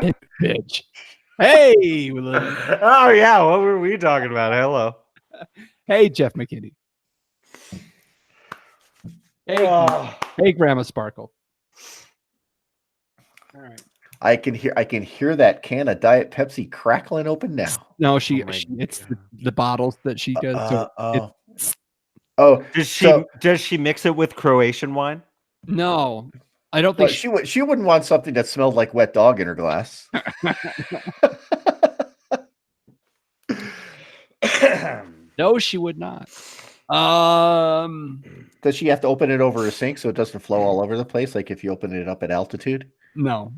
Bitch. Hey, Oh yeah, what were we talking about? Hello. hey, Jeff McKinney. Hey, Grandma Sparkle. All right. I can hear that can of Diet Pepsi crackling open now. No, it's the bottles that she does. Does she mix it with Croatian wine? No, I don't think she wouldn't want something that smelled like wet dog in her glass. No, she would not. Does she have to open it over a sink so it doesn't flow all over the place, like if you open it up at altitude? No.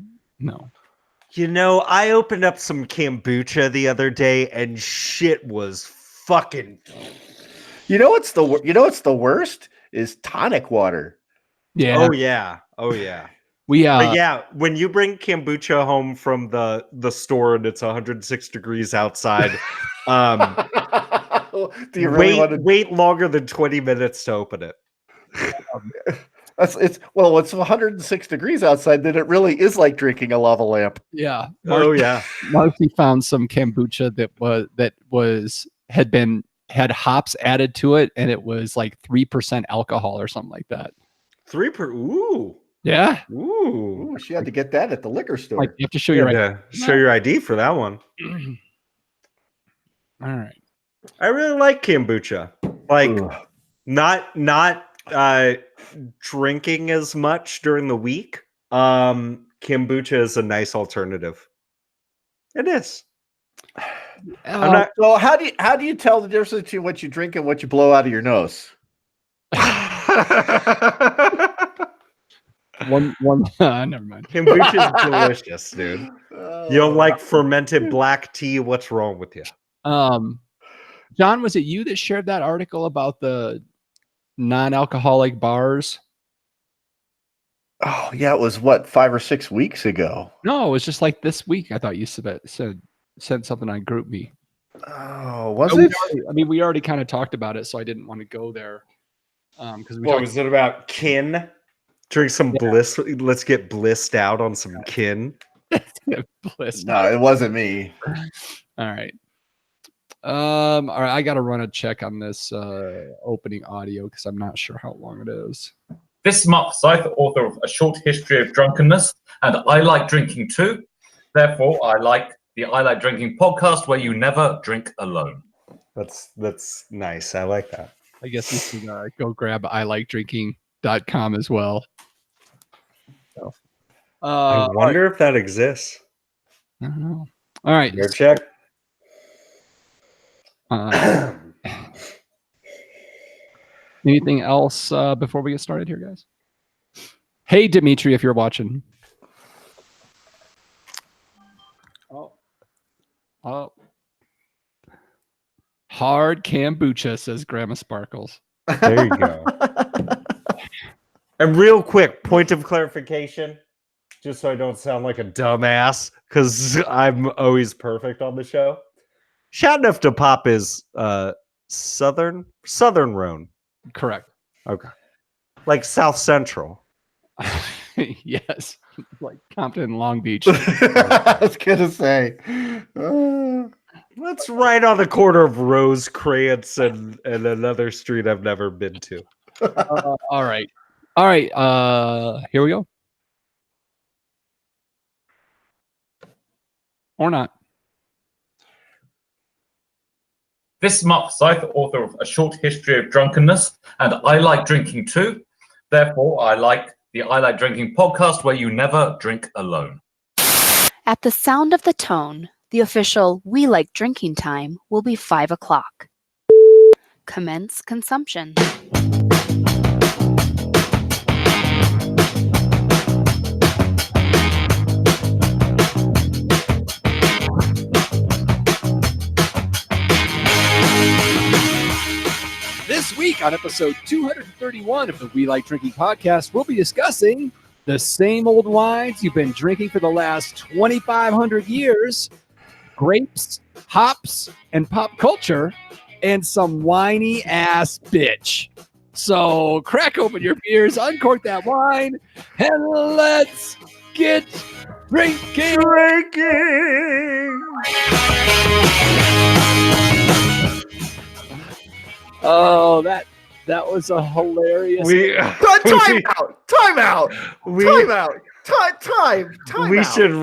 You know, I opened up some kombucha the other day, and shit was fucking. You know what's the worst is tonic water. Yeah. Oh yeah. But yeah, when you bring kombucha home from the store and it's 106 degrees outside, do you really wait longer than 20 minutes to open it? It's 106 degrees outside, then it really is like drinking a lava lamp. Yeah. Marcy found some kombucha that had hops added to it, and it was like 3% alcohol or something like that. Ooh. Yeah. Ooh, she had to get that at the liquor store. Like, you have to show your ID. Show your ID for that one. All right. I really like kombucha. Like, not drinking as much during the week. Kombucha is a nice alternative. It is. So how do you tell the difference between what you drink and what you blow out of your nose? One never mind. Kombucha is delicious, dude. You don't like fermented black tea? What's wrong with you? John, was it you that shared that article about the non-alcoholic bars? Oh yeah, it was 5 or 6 weeks ago. No, it was just like this week. I thought you sent something on GroupMe. Oh, was it? We already kind of talked about it, so I didn't want to go there. Because was it about kin? Drink some bliss. Let's get blissed out on some kin. No, it wasn't me. All right. All right. I got to run a check on this opening audio because I'm not sure how long it is. This is Mark Forsyth, author of A Short History of Drunkenness, and I like drinking too. Therefore, I like the I Like Drinking podcast, where you never drink alone. That's nice. I like that. I guess you can go grab ilikedrinking.com as well. So, I wonder if that exists. I don't know. All right. Go check. Anything else before we get started here, guys? Hey, Dimitri, if you're watching. Oh. Hard kombucha, says Grandma Sparkles. There you go. And real quick, point of clarification, just so I don't sound like a dumbass, because I'm always perfect on the show. Chateauneuf du Pape is Southern Rhone. Correct. Okay. Like South Central. Yes. Like Compton and Long Beach. I was gonna say. That's right on the corner of Rosecrans and another street I've never been to. All right. Here we go. Or not. This is Mark Forsyth, author of A Short History of Drunkenness, and I like drinking too. Therefore, I like the I Like Drinking podcast, where you never drink alone. At the sound of the tone, the official We Like Drinking time will be 5 o'clock. Commence consumption. This week on episode 231 of the We Like Drinking podcast, we'll be discussing the same old wines you've been drinking for the last 2,500 years, grapes, hops, and pop culture, and some whiny ass bitch. So crack open your beers, uncork that wine, and let's get drinking. Oh, that was a hilarious. We Time out! Time out! we Time out! Time we out! should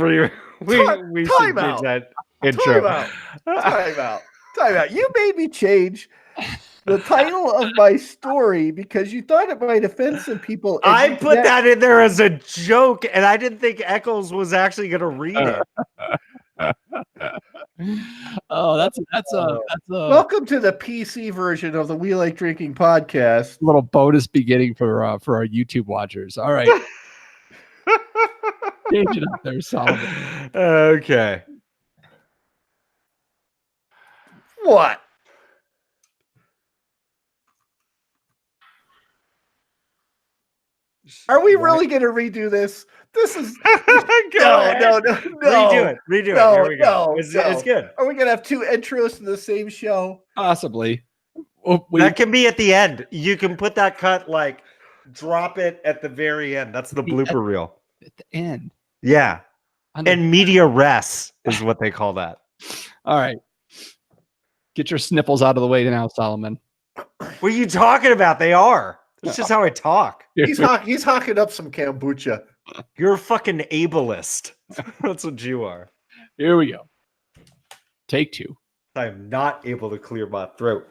we should Time change out. that Time intro. out! Time out! Time out! You made me change the title of my story because you thought it might offend some people. and I you put ne- that in there as a joke, and I didn't think Eccles was actually going to read it. Oh, that's a Welcome to the PC version of the We Like Drinking podcast. little bonus beginning for our YouTube watchers. All right, change it up there, Solomon. Okay. What? Are we really going to redo this? This is Go no. ahead. Redo it. No, Here we go. no, It's no. good. Are we going to have two intros to the same show? Possibly. Well, That can be at the end. You can put that cut, like, drop it at the very end. That's the blooper reel. at the end. Yeah. On the- And media res is what they call that. all right, get your sniffles out of the way now, Solomon. What are you talking about? They are. That's just how I talk. He's hawking up some kombucha. You're a fucking ableist. That's what you are. Here we go. Take two. I'm not able to clear my throat.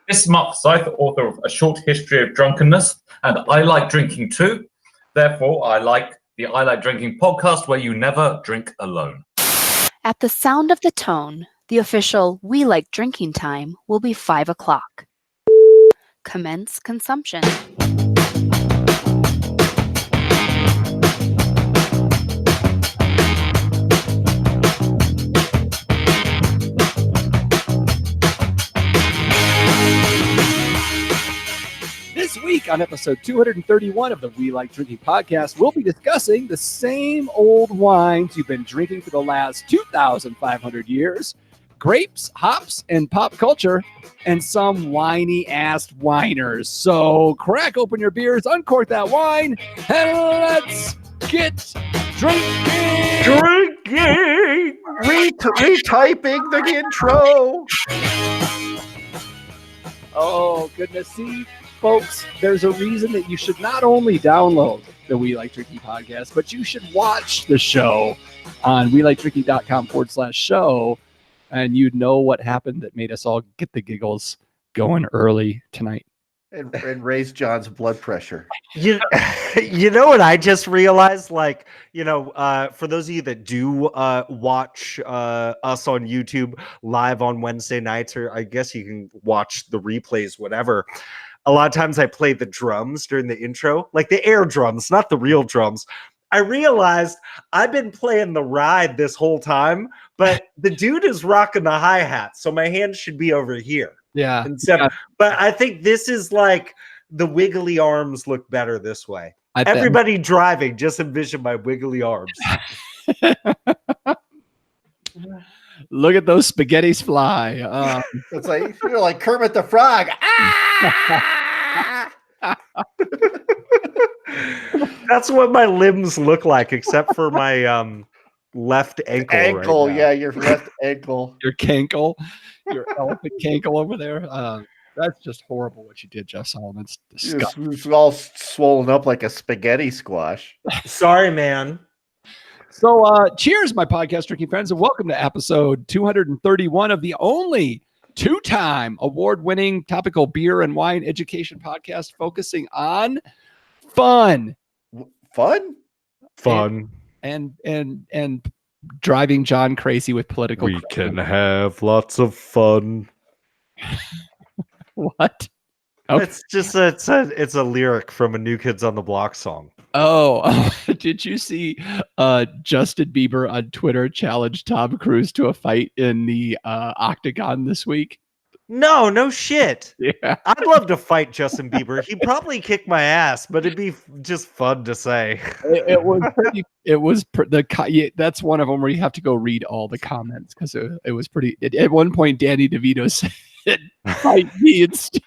This is Mark Forsyth, author of A Short History of Drunkenness, and I like drinking too. Therefore, I like the I Like Drinking podcast where you never drink alone. At the sound of the tone, the official We Like Drinking time will be 5 o'clock. Commence consumption. This week on episode 231 of the We Like Drinking podcast, we'll be discussing the same old wines you've been drinking for the last 2,500 years, grapes, hops, and pop culture, and some whiny-ass whiners. So crack open your beers, uncork that wine, and let's get drinking! Drinking! Retyping the intro. Oh, goodness. See, folks, there's a reason that you should not only download the We Like Drinking podcast, but you should watch the show on welikedrinking.com/show, and you'd know what happened that made us all get the giggles going early tonight. And raise John's blood pressure. You know what I just realized? Like, for those of you that do watch us on YouTube live on Wednesday nights, or I guess you can watch the replays, whatever. A lot of times I play the drums during the intro, like the air drums, not the real drums. I realized I've been playing the ride this whole time, but the dude is rocking the hi-hat, so my hands should be over here. Yeah. But I think this is like the wiggly arms look better this way. I bet. Everybody driving, just envision my wiggly arms. Look at those spaghettis fly. It's like you're like Kermit the Frog. Ah! That's what my limbs look like, except for my left ankle. Ankle, right now. yeah, your left ankle. Your cankle, your elephant cankle over there. That's just horrible what you did, Jeff Solomon. It's disgusting. It's all swollen up like a spaghetti squash. Sorry, man. So, cheers, my podcast drinking friends, and welcome to episode 231 of the only two-time award-winning topical beer and wine education podcast focusing on fun Fun? and driving John crazy with political. We can have lots of fun. What? Okay. It's just it's a lyric from a New Kids on the Block song. Oh, did you see Justin Bieber on Twitter challenge Tom Cruise to a fight in the Octagon this week? No shit. Yeah. I'd love to fight Justin Bieber. He'd probably kick my ass, but it'd be just fun to say. It was pretty. That's one of them where you have to go read all the comments because it was pretty. At one point, Danny DeVito said, "Fight me instead."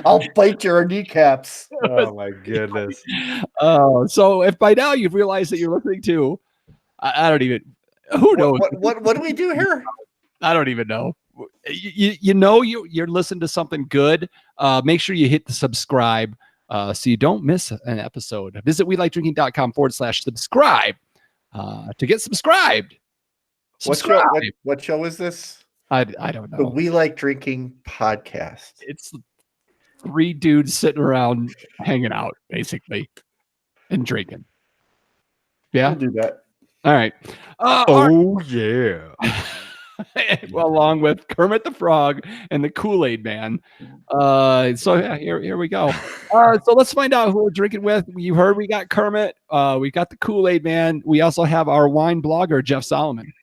I'll bite your kneecaps. Oh my goodness. So if by now you've realized that you're listening to, I don't even. Who knows? What do we do here? I don't even know. You know you're listening to something good. Make sure you hit the subscribe so you don't miss an episode. Visit WeLikeDrinking.com/subscribe to get subscribed. Subscribe. What show is this? I don't The know. We Like Drinking podcast. It's 3 dudes sitting around hanging out, basically, and drinking. Yeah. We'll do that. All right. All Oh yeah. right. Well, along with Kermit the Frog and the Kool-Aid Man. So yeah, here we go. So let's find out who we're drinking with. You heard we got Kermit. We got the Kool-Aid Man. We also have our wine blogger, Jeff Solomon.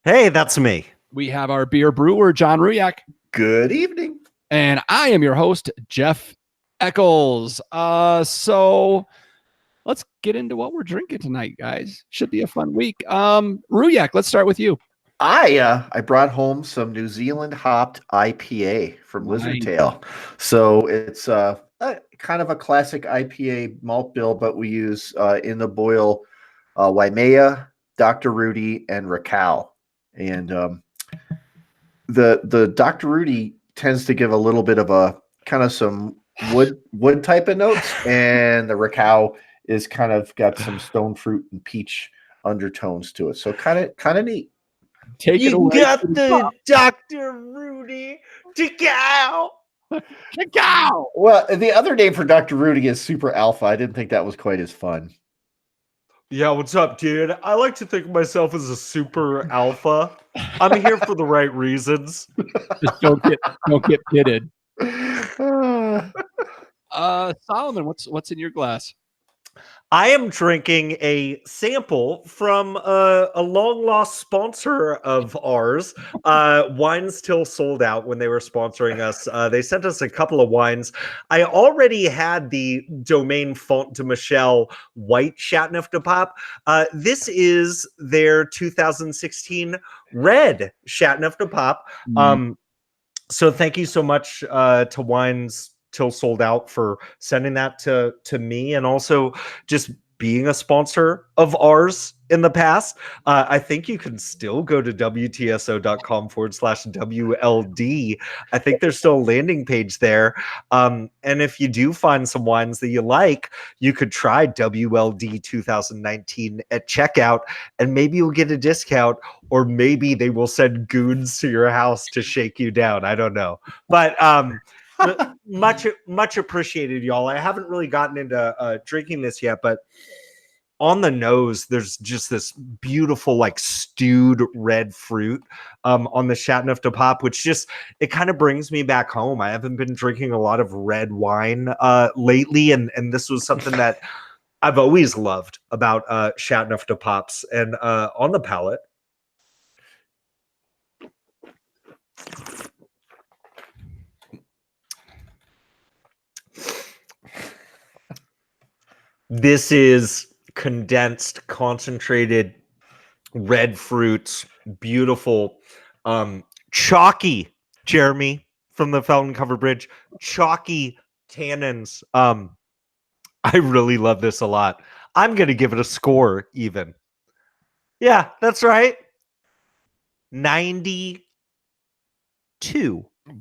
Hey, that's me. We have our beer brewer, John Ruyak. Good evening. And I am your host, Jeff Eccles. So let's get into what we're drinking tonight, guys. Should be a fun week. Ruyak, let's start with you. I brought home some New Zealand hopped IPA from Lizard Nice. Tail. So it's kind of a classic IPA malt bill, but we use in the boil Waimea, Dr. Rudy, and Raquel. And the Dr. Rudy tends to give a little bit of a kind of some wood type of notes, and the Raquel is kind of got some stone fruit and peach undertones to it. So kind of neat. Take it away. the Dr. Rudy Cacao. Cacao. Well, the other name for Dr. Rudy is Super Alpha. I didn't think that was quite as fun. Yeah, what's up, dude? I like to think of myself as a super alpha. I'm here for the right reasons. Just don't get pitted. Solomon, what's in your glass? I am drinking a sample from a long lost sponsor of ours. Wines Till Sold Out when they were sponsoring us. They sent us a couple of wines. I already had the Domaine Font de Michel White Chateauneuf de Pape. This is their 2016 Red Chateauneuf de Pape. So thank you so much to Wines Till Sold Out for sending that to me, and also just being a sponsor of ours in the past. I think you can still go to WTSO.com/WLD. I think there's still a landing page there. And if you do find some wines that you like, you could try WLD 2019 at checkout, and maybe you'll get a discount, or maybe they will send goons to your house to shake you down. I don't know. But much appreciated, y'all. I haven't really gotten into drinking this yet, but on the nose, there's just this beautiful, like, stewed red fruit on the Chateauneuf de Pape, which just, it kind of brings me back home. I haven't been drinking a lot of red wine lately, and this was something that I've always loved about Chateauneuf de Papes. And on the palate, this is condensed, concentrated red fruits, beautiful, chalky, Jeremy from the Fountain Cover Bridge, chalky tannins. I really love this a lot. I'm going to give it a score even. Yeah, that's right. 92.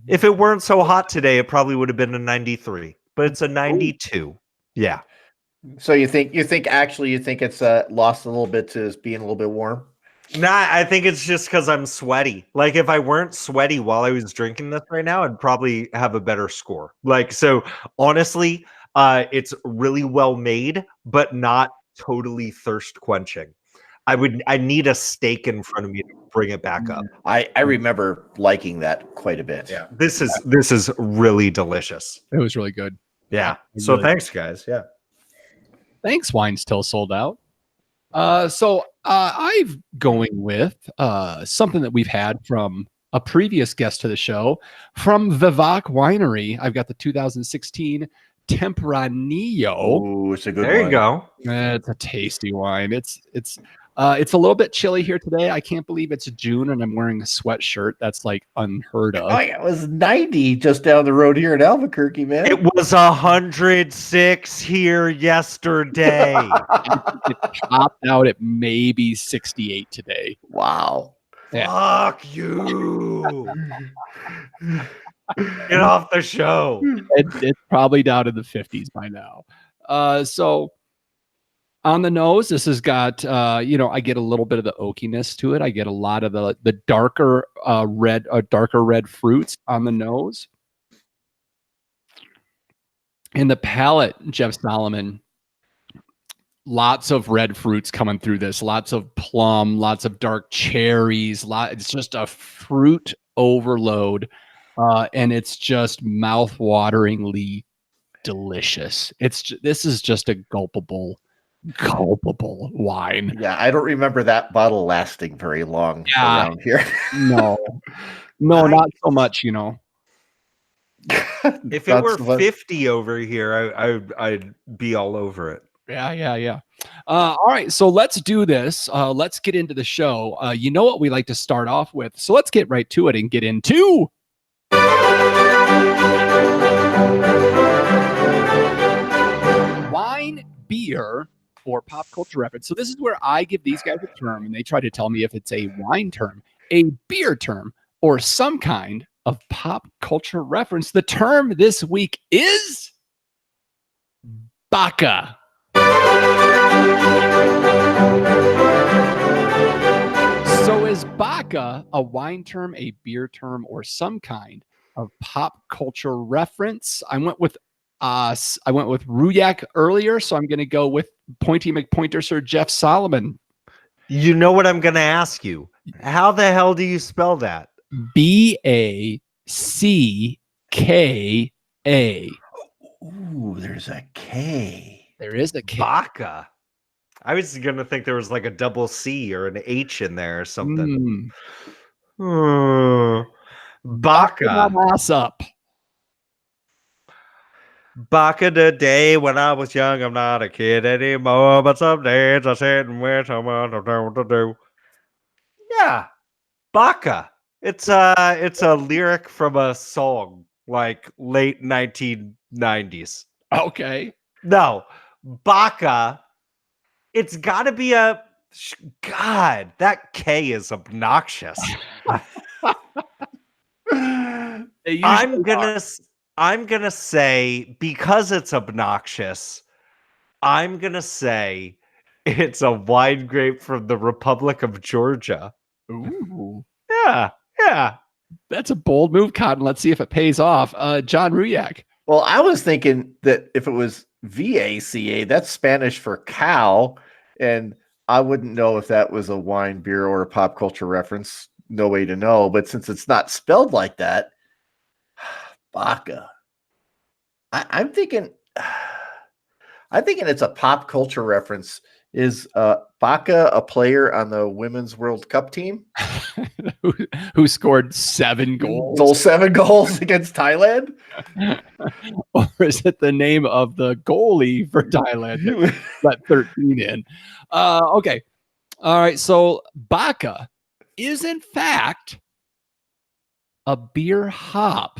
If it weren't so hot today, it probably would have been a 93, but it's a 92. Yeah. So you think it's lost a little bit to being a little bit warm? Nah, I think it's just because I'm sweaty. Like, if I weren't sweaty while I was drinking this right now, I'd probably have a better score. Like, so honestly, it's really well made, but not totally thirst quenching. I need a steak in front of me to bring it back up. I remember liking that quite a bit. Yeah, this is really delicious. It was really good. Yeah. Really So good. thanks, guys. Yeah. Thanks, Wines Till Sold Out. So I'm going with something that we've had from a previous guest to the show, from Vivac Winery. I've got the 2016 Tempranillo. Oh, it's a good There one. you go. It's a tasty wine. It's It's a little bit chilly here today. I can't believe it's June and I'm wearing a sweatshirt. That's like unheard of. Oh, yeah, it was 90 just down the road here in Albuquerque, man. It was 106 here yesterday. It topped out at maybe 68 today. Wow. Fuck you. Get off the show. It's probably down in the 50s by now. So on the nose, this has got, I get a little bit of the oakiness to it. I get a lot of the darker red fruits on the nose. In the palate, Jeff Solomon, lots of red fruits coming through this. Lots of plum, lots of dark cherries. It's just a fruit overload, and it's just mouth-wateringly delicious. This is just a gulpable wine. Yeah, I don't remember that bottle lasting very long around here. No, not so much, If it were 50 over here, I'd be all over it. Yeah. All right, so let's do this. Let's get into the show. You know what we like to start off with, so let's get right to it and get into wine, beer, or pop culture reference. So this is where I give these guys a term, and they try to tell me if it's a wine term, a beer term, or some kind of pop culture reference. The term this week is Baka. So is Baka a wine term, a beer term, or some kind of pop culture reference? I went with Ruyak earlier, so I'm going to go with Pointy McPointer Sir Jeff Solomon. You know what I'm going to ask you? How the hell do you spell that? Backa. Ooh, there's a K. There is a K. Baka. I was going to think there was like a double C or an H in there or something. Baka. Ass up. Baka the day when I was young, I'm not a kid anymore, but some days I sit and wish someone to know what to do. Yeah, Baka. It's a lyric from a song like late 1990s. Okay. No, Baka. It's got to be a God. That K is obnoxious. I'm gonna say, because it's obnoxious, I'm gonna say it's a wine grape from the Republic of Georgia. Ooh. Yeah. That's a bold move, Cotton. Let's see if it pays off. John Ruyak. Well, I was thinking that if it was VACA, that's Spanish for cow, and I wouldn't know if that was a wine, beer, or a pop culture reference. No way to know. But since it's not spelled like that, Baka. I'm thinking it's a pop culture reference. Is Baka a player on the Women's World Cup team who scored 7 goals? Stole 7 goals against Thailand? Or is it the name of the goalie for Thailand that let 13 in? Okay. All right. So Baka is in fact a beer hop.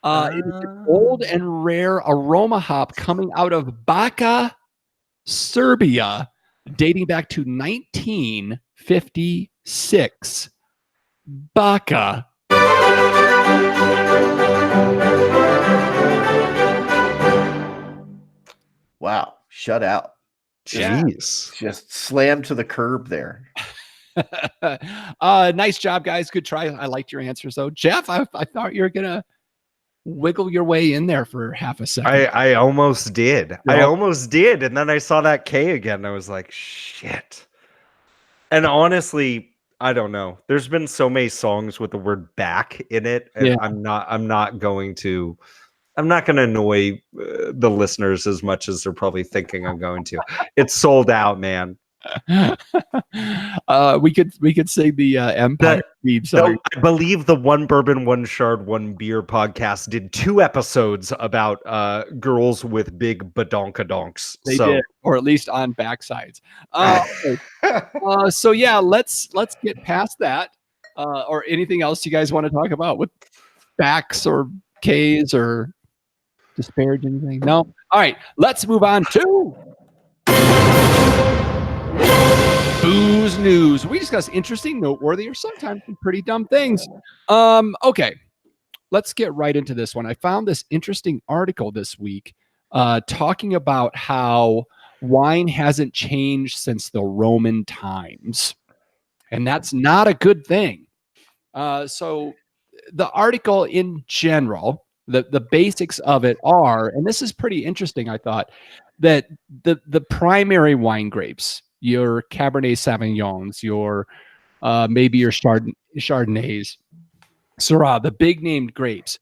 It is an old and rare aroma hop coming out of Baka, Serbia, dating back to 1956. Baka. Wow, shut out. Jeez. Just slammed to the curb there. Nice job, guys. Good try. I liked your answers, though. Jeff, I thought you were going to wiggle your way in there for half a second. I almost did. I almost did. And then I saw that K again. And I was like, shit. And honestly, I don't know. There's been so many songs with the word back in it. And I'm not going to annoy the listeners as much as they're probably thinking I'm going to. It's sold out, man. We could say the Empire theme song. No, I believe the One Bourbon, One Shard, One Beer podcast did 2 episodes about girls with big badonkadonks. They did, or at least on backsides. Okay. So yeah, let's get past that. Or anything else you guys want to talk about with backs or K's or disparage anything? No. All right, let's move on to Booze News. We discuss interesting, noteworthy, or sometimes some pretty dumb things. Okay, let's get right into this one. I found this interesting article this week talking about how wine hasn't changed since the Roman times, and that's not a good thing. So the article in general, the basics of it are, and this is pretty interesting, I thought, that the primary wine grapes, your Cabernet Sauvignons, your maybe your Chardonnays, Syrah, the big named grapes,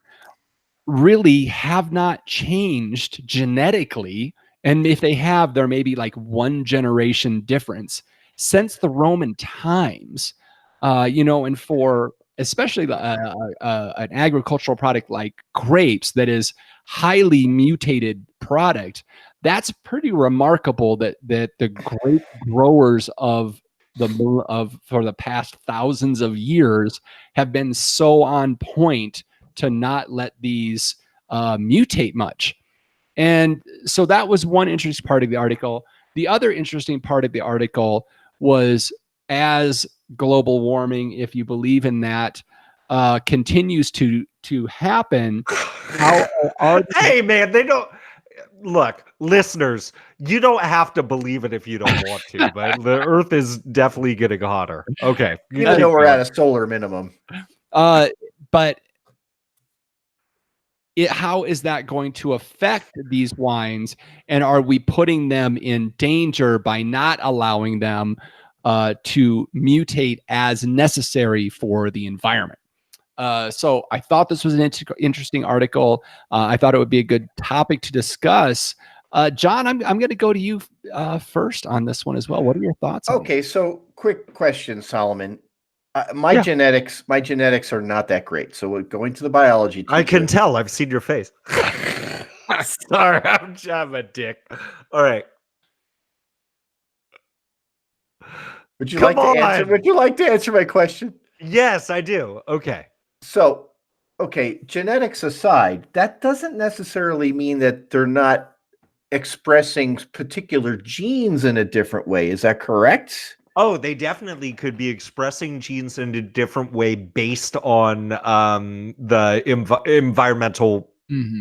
really have not changed genetically. And if they have, there may be like 1 generation difference since the Roman times. And for especially an agricultural product like grapes that is highly mutated product, that's pretty remarkable that the grape growers for the past thousands of years have been so on point to not let these mutate much. And so that was one interesting part of the article. The other interesting part of the article was, as global warming, if you believe in that, continues to happen, how are hey man, they don't look, listeners, you don't have to believe it if you don't want to, but the earth is definitely getting hotter. Okay. Even though we're at a solar minimum. But how is that going to affect these wines? And are we putting them in danger by not allowing them to mutate as necessary for the environment? So I thought this was an interesting article. I thought it would be a good topic to discuss. John, I'm going to go to you first on this one as well. What are your thoughts? Okay, so quick question, Solomon. My genetics are not that great. So we're going to the biology teacher. I can tell. I've seen your face. Sorry, I'm a dick. All right. Would you like to answer my question? Yes, I do. Okay. So, genetics aside, that doesn't necessarily mean that they're not expressing particular genes in a different way. Is that correct? Oh, they definitely could be expressing genes in a different way based on the environmental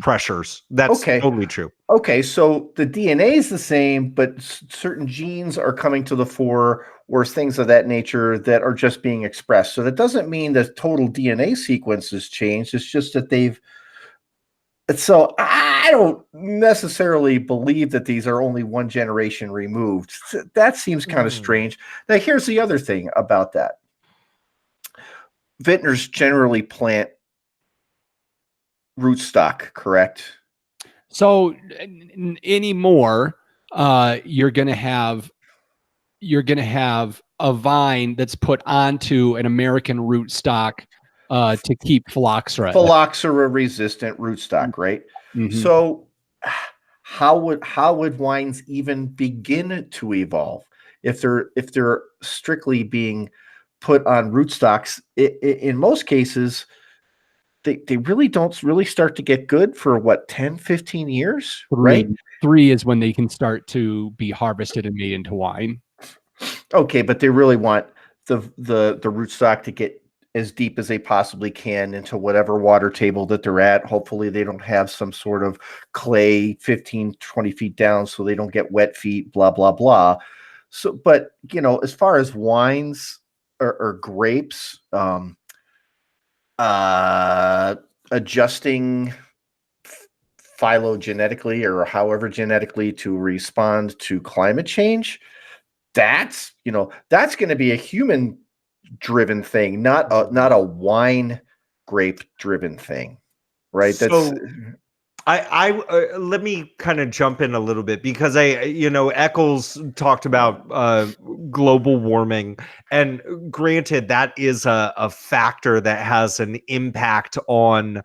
pressures. That's totally true. Okay, so the DNA is the same, but certain genes are coming to the fore, or things of that nature that are just being expressed. So that doesn't mean the total DNA sequence has changed. It's just that they've. So I don't necessarily believe that these are only 1 generation removed. That seems kind of strange. Now, here's the other thing about that. Vintners generally plant rootstock, correct? So anymore, you're going to have a vine that's put onto an American rootstock to keep phylloxera resistant rootstock, right? Mm-hmm. So how would wines even begin to evolve if they're strictly being put on rootstocks? In most cases, they really don't really start to get good for 10, 15 years, right? 3 is when they can start to be harvested and made into wine. Okay, but they really want the rootstock to get as deep as they possibly can into whatever water table that they're at. Hopefully they don't have some sort of clay 15, 20 feet down so they don't get wet feet, blah, blah, blah. So, but, as far as wines or grapes, adjusting phylogenetically or however genetically to respond to climate change, that's going to be a human driven thing, not a wine grape driven thing, right? So Let me kind of jump in a little bit because Eccles talked about global warming, and granted, that is a factor that has an impact on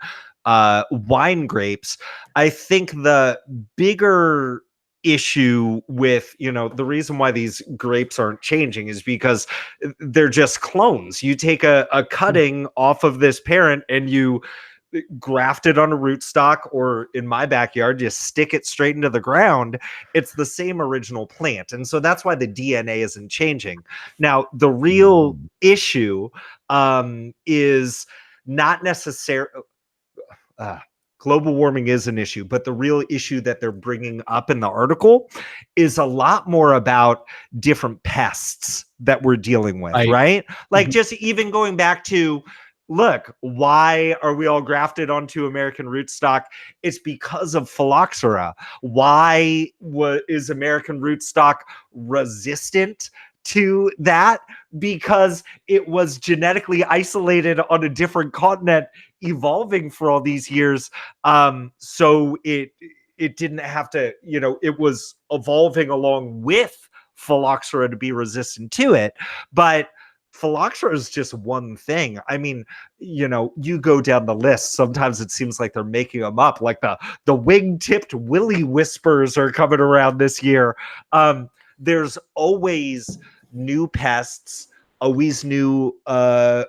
wine grapes. I think the bigger issue with the reason why these grapes aren't changing is because they're just clones. You take a cutting off of this parent and you graft it on a rootstock, or in my backyard, just stick it straight into the ground. It's the same original plant. And so that's why the DNA isn't changing. Now, the real issue is not necessarily global warming is an issue, but the real issue that they're bringing up in the article is a lot more about different pests that we're dealing with, right? Like just even going back to, look, why are we all grafted onto American rootstock? It's because of phylloxera. Why is American rootstock resistant to that? Because it was genetically isolated on a different continent, evolving for all these years. So it didn't have to, it was evolving along with phylloxera to be resistant to it. But phylloxera is just one thing. I mean, you go down the list. Sometimes it seems like they're making them up. Like the wing-tipped willy whispers are coming around this year. There's always new pests, always new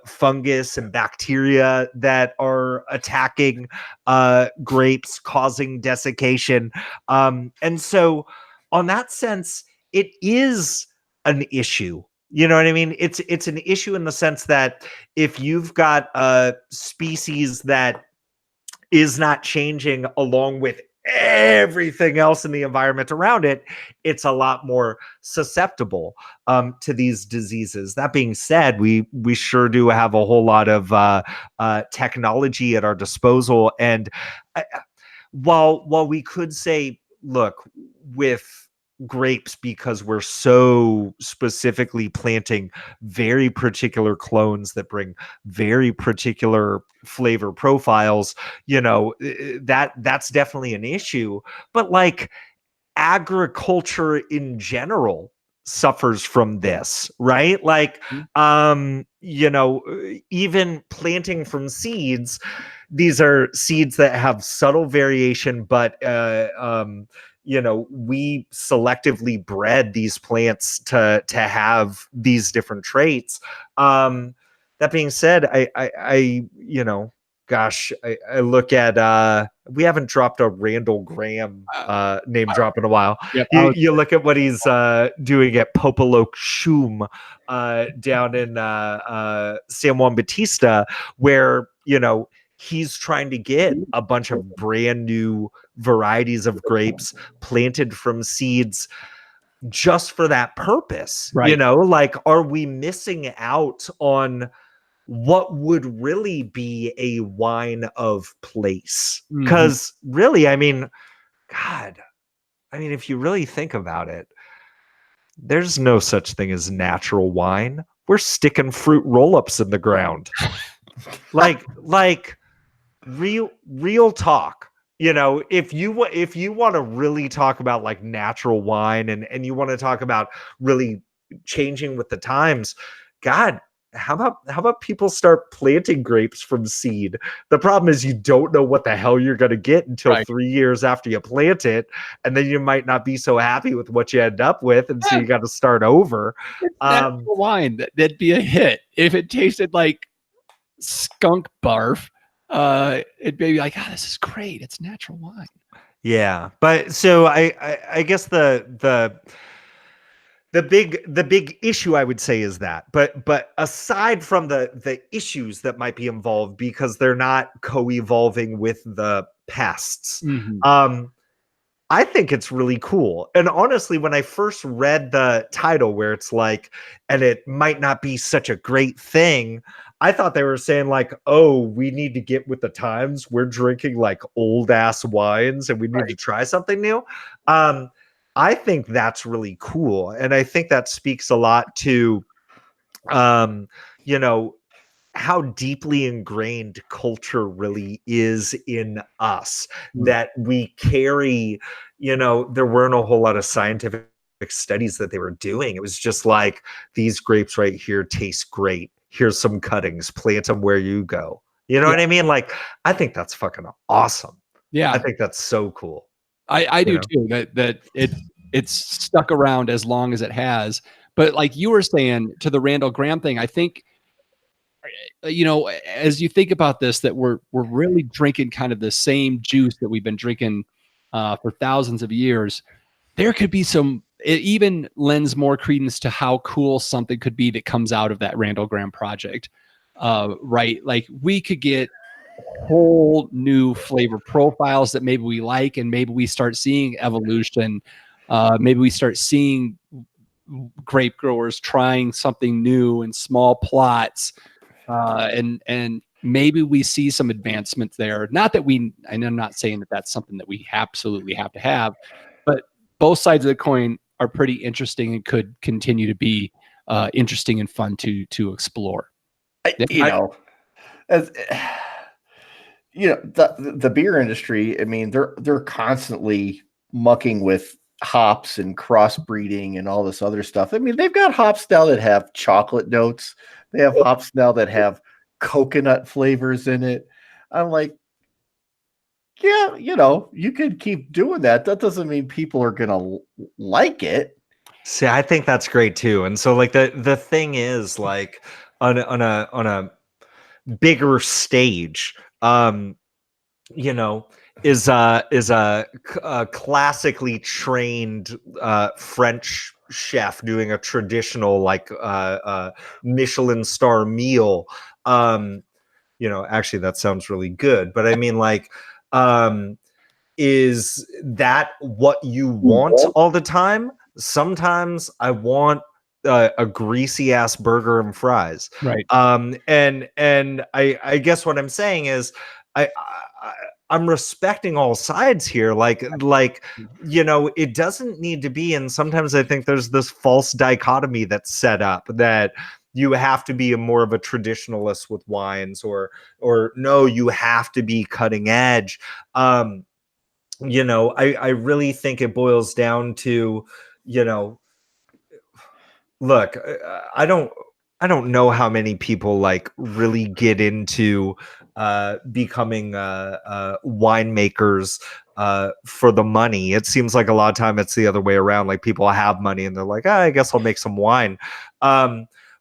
fungus and bacteria that are attacking grapes, causing desiccation. And so on that sense, it is an issue. You know what I mean? It's an issue in the sense that if you've got a species that is not changing along with everything else in the environment around it, it's a lot more susceptible to these diseases. That being said, we sure do have a whole lot of technology at our disposal. And while we could say, look, with grapes, because we're so specifically planting very particular clones that bring very particular flavor profiles, that's definitely an issue. But like agriculture in general suffers from this, right? Like even planting from seeds, these are seeds that have subtle variation, but we selectively bred these plants to have these different traits. That being said, I look at we haven't dropped a Randall Graham name drop in a while. Yep, you look at what he's doing at Popoloque Shum down in San Juan Bautista, where he's trying to get a bunch of brand new varieties of grapes planted from seeds just for that purpose. Right. Like, are we missing out on what would really be a wine of place? Because really, I mean, if you really think about it, there's no such thing as natural wine. We're sticking fruit roll-ups in the ground. like real talk. If you want to really talk about like natural wine and you want to talk about really changing with the times, how about people start planting grapes from seed? The problem is you don't know what the hell you're going to get until 3 years after you plant it, and then you might not be so happy with what you end up with, and so you got to start over. Natural wine, that'd be a hit. If it tasted like skunk barf, it'd be like, this is great. It's natural wine. Yeah, but so I guess the big issue I would say is that, but aside from the issues that might be involved because they're not co-evolving with the pests, I think it's really cool. And honestly, when I first read the title where it's like, and it might not be such a great thing, I thought they were saying like, oh, we need to get with the times. We're drinking like old ass wines and we need to try something new. I think that's really cool. And I think that speaks a lot to, how deeply ingrained culture really is in us, Mm. that we carry, there weren't a whole lot of scientific studies that they were doing. It was just like, these grapes right here taste great. Here's some cuttings, plant them where you go. You know Yeah. what I mean? Like, I think that's fucking awesome. Yeah, I think that's so cool. I do know? too. That it's stuck around as long as it has. But like you were saying to the Randall Graham thing, I think as you think about this, that we're really drinking kind of the same juice that we've been drinking for thousands of years. There could be it even lends more credence to how cool something could be that comes out of that Randall Graham project, right? Like we could get whole new flavor profiles that maybe we like, and maybe we start seeing evolution. Maybe we start seeing grape growers trying something new in small plots, and maybe we see some advancements there. Not that and I'm not saying that that's something that we absolutely have to have, but both sides of the coin are pretty interesting and could continue to be interesting and fun to explore. As the beer industry, I mean, they're constantly mucking with hops and crossbreeding and all this other stuff. I mean, they've got hops now that have chocolate notes. They have hops now that have coconut flavors in it. I'm like, yeah, you could keep doing that. That doesn't mean people are gonna like it. See, I think that's great too. And so like the thing is, like, on a bigger stage, is a classically trained French chef doing a traditional, like, Michelin star meal. Actually that sounds really good, but I mean, like, is that what you want all the time? Sometimes I want a greasy ass burger and fries. Right. And I guess what I'm saying is I'm respecting all sides here. Like, it doesn't need to be. And sometimes I think there's this false dichotomy that's set up that you have to be more of a traditionalist with wines, or no, you have to be cutting edge. I really think it boils down to, look, I don't know how many people like really get into becoming winemakers for the money. It seems like a lot of time it's the other way around. Like, people have money and they're like, I guess I'll make some wine.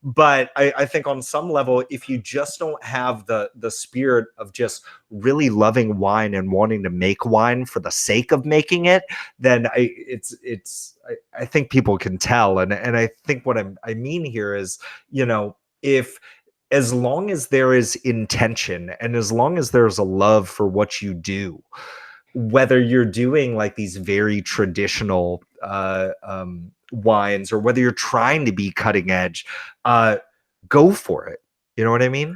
But I think on some level, if you just don't have the spirit of just really loving wine and wanting to make wine for the sake of making it, then I think people can tell. And I think what I mean here is, if, as long as there is intention and as long as there's a love for what you do, whether you're doing like these very traditional wines, or whether you're trying to be cutting edge, go for it. You know what I mean?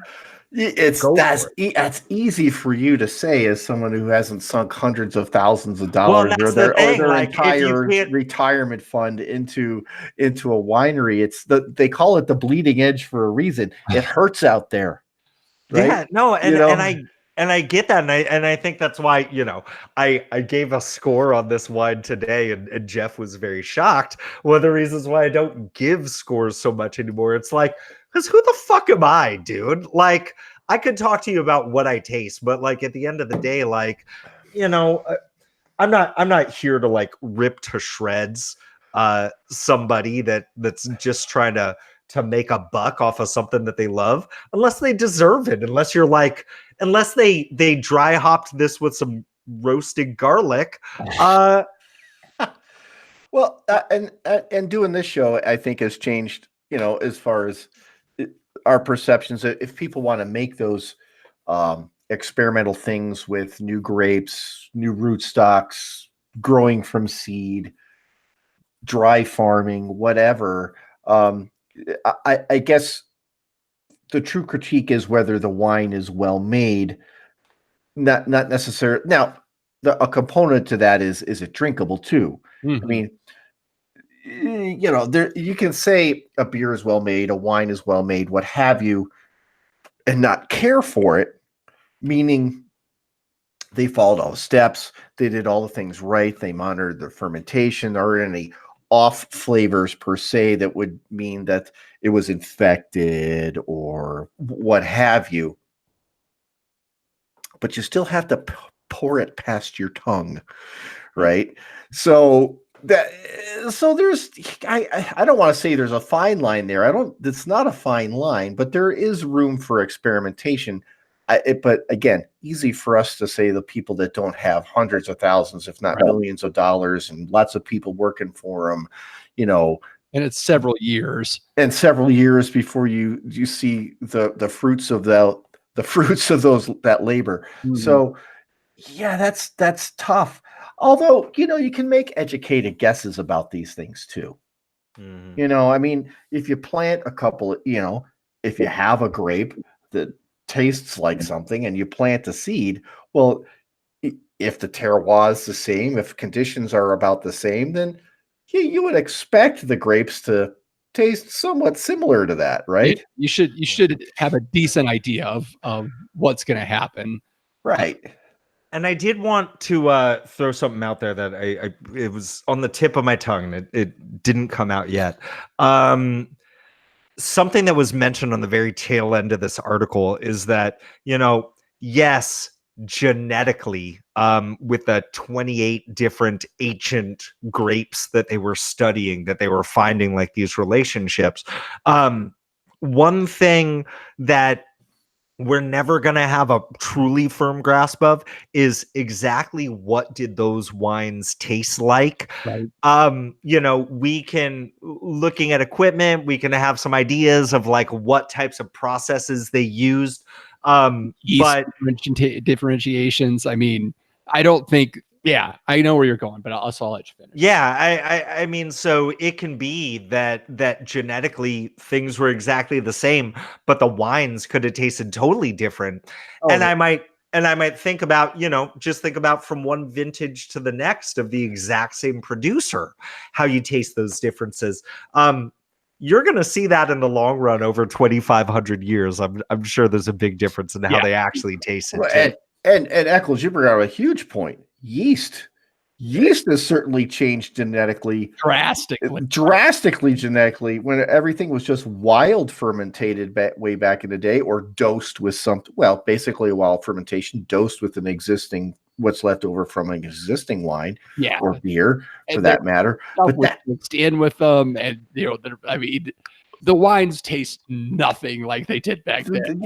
That's easy for you to say as someone who hasn't sunk hundreds of thousands of dollars or their entire retirement fund into a winery. They call it the bleeding edge for a reason. It hurts out there. Right? Yeah, no, and I get that, and I think that's why, I gave a score on this wine today, and Jeff was very shocked. One of the reasons why I don't give scores so much anymore, it's like, because who the fuck am I, dude? Like, I could talk to you about what I taste, but like at the end of the day, like, I'm not here to like rip to shreds somebody that's just trying to make a buck off of something that they love, unless they deserve it. Unless they dry hopped this with some roasted garlic. Well, and doing this show, I think, has changed, as far as our perceptions. If people want to make those experimental things with new grapes, new rootstocks, growing from seed, dry farming, whatever, I guess the true critique is whether the wine is well made, not necessarily. Now, a component to that is it drinkable too? Mm-hmm. I mean, you can say a beer is well made, a wine is well made, what have you. and not care for it, meaning they followed all the steps, they did all the things right, they monitored the fermentation, there aren't any off flavors per se that would mean that it was infected or what have you. But you still have to pour it past your tongue, right? So there's I don't want to say there's a fine line there. It's not a fine line, but there is room for experimentation. But again, easy for us to say the people that don't have hundreds of thousands, if not millions of dollars, and lots of people working for them, and it's several years before you see the fruits of that labor. Mhm. So yeah, that's tough. Although, you can make educated guesses about these things too. I mean, if you plant a couple, if you have a grape that tastes like something and you plant a seed, well, if the terroir is the same, if conditions are about the same, then you would expect the grapes to taste somewhat similar to that, right? You should have a decent idea of what's going to happen. Right. And I did want to throw something out there that it was on the tip of my tongue. It didn't come out yet. Something that was mentioned on the very tail end of this article is that, yes, genetically, with the 28 different ancient grapes that they were studying, that they were finding like these relationships. One thing that we're never going to have a truly firm grasp of is exactly what did those wines taste like. Right. We can, looking at equipment, we can have some ideas of like what types of processes they used. Yeast But differentiations. I mean, I don't think. Yeah, I know where you're going, but I'll let you finish. yeah, I mean, so it can be that genetically things were exactly the same, but the wines could have tasted totally different. And I might think about, just think about from one vintage to the next of the exact same producer, how you taste those differences. You're going to see that in the long run over 2,500 years. I'm sure there's a big difference in how they actually taste it. Well, and Eccles, you bring out a huge point. Yeast has certainly changed genetically, drastically genetically, when everything was just wild fermented way back in the day, or dosed with basically a wild fermentation dosed with what's left over from an existing wine or beer, for that matter. But that mixed in with them, and I mean, the wines taste nothing like they did back then.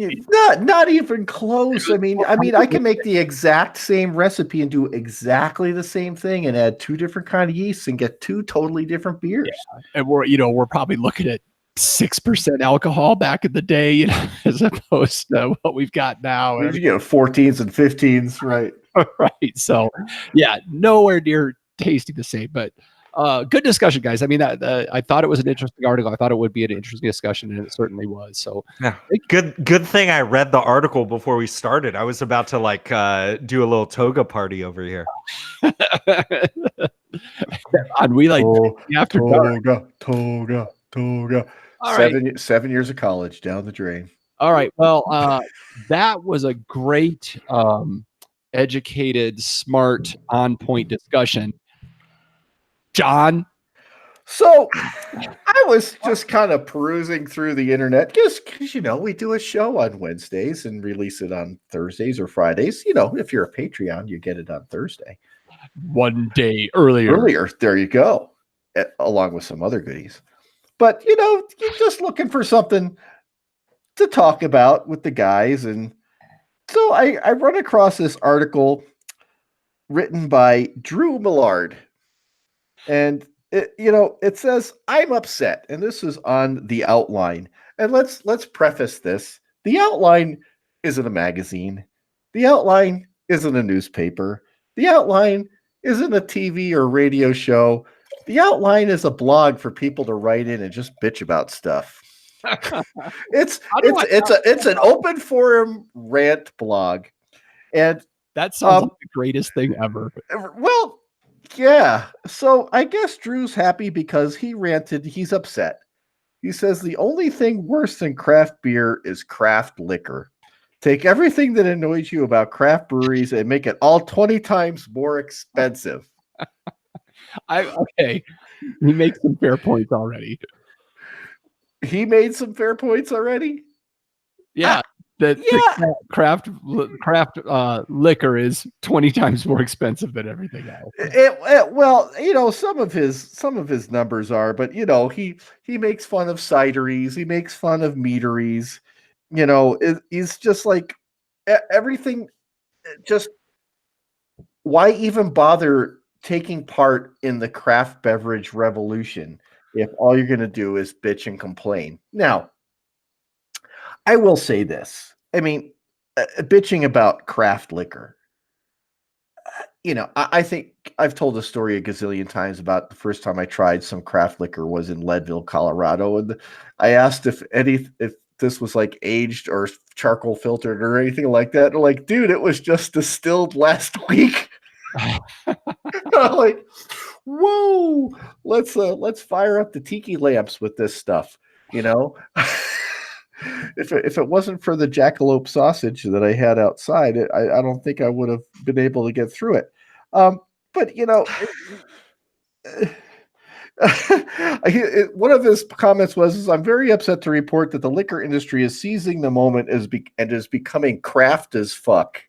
Not even close. I mean, I can make the exact same recipe and do exactly the same thing and add two different kind of yeasts and get two totally different beers. Yeah. And we're probably looking at 6% alcohol back in the day, as opposed to what we've got now. 14s and 15s, right? Right. So, yeah, nowhere near tasting the same, but. Good discussion, guys. I mean, I thought it was an interesting article. I thought it would be an interesting discussion, and it certainly was. So, yeah, good thing I read the article before we started. I was about to do a little toga party over here. And we after toga. All 7 years of college down the drain. All right. Well, that was a great, educated, smart, on point discussion. John? So I was just kind of perusing through the internet just because, we do a show on Wednesdays and release it on Thursdays or Fridays. If you're a Patreon, you get it on Thursday. One day earlier. There you go. Along with some other goodies. But, you're just looking for something to talk about with the guys. And so I run across this article written by Drew Millard. And it says, "I'm upset," and this is on The Outline. And let's preface this: The Outline isn't a magazine. The Outline isn't a newspaper. The Outline isn't a TV or radio show. The Outline is a blog for people to write in and just bitch about stuff. It's an open forum rant blog, and that sounds like the greatest thing ever. Well. Yeah, so I guess Drew's happy because he ranted. He's upset. He says the only thing worse than craft beer is craft liquor. Take everything that annoys you about craft breweries and make it all 20 times more expensive. Okay. He makes some fair points already. He made some fair points already. Yeah. The craft liquor is 20 times more expensive than everything else. Well, some of his numbers are, but he makes fun of cideries, he makes fun of meaderies. He's just like everything. Just why even bother taking part in the craft beverage revolution if all you're going to do is bitch and complain? Now, I will say this. I mean, bitching about craft liquor. I think I've told the story a gazillion times about the first time I tried some craft liquor was in Leadville, Colorado. And I asked if this was like aged or charcoal filtered or anything like that. They're like, dude, it was just distilled last week. I'm like, whoa, let's fire up the tiki lamps with this stuff. If it wasn't for the jackalope sausage that I had outside, I don't think I would have been able to get through it. But one of his comments was, "I'm very upset to report that the liquor industry is seizing the moment and is becoming craft as fuck."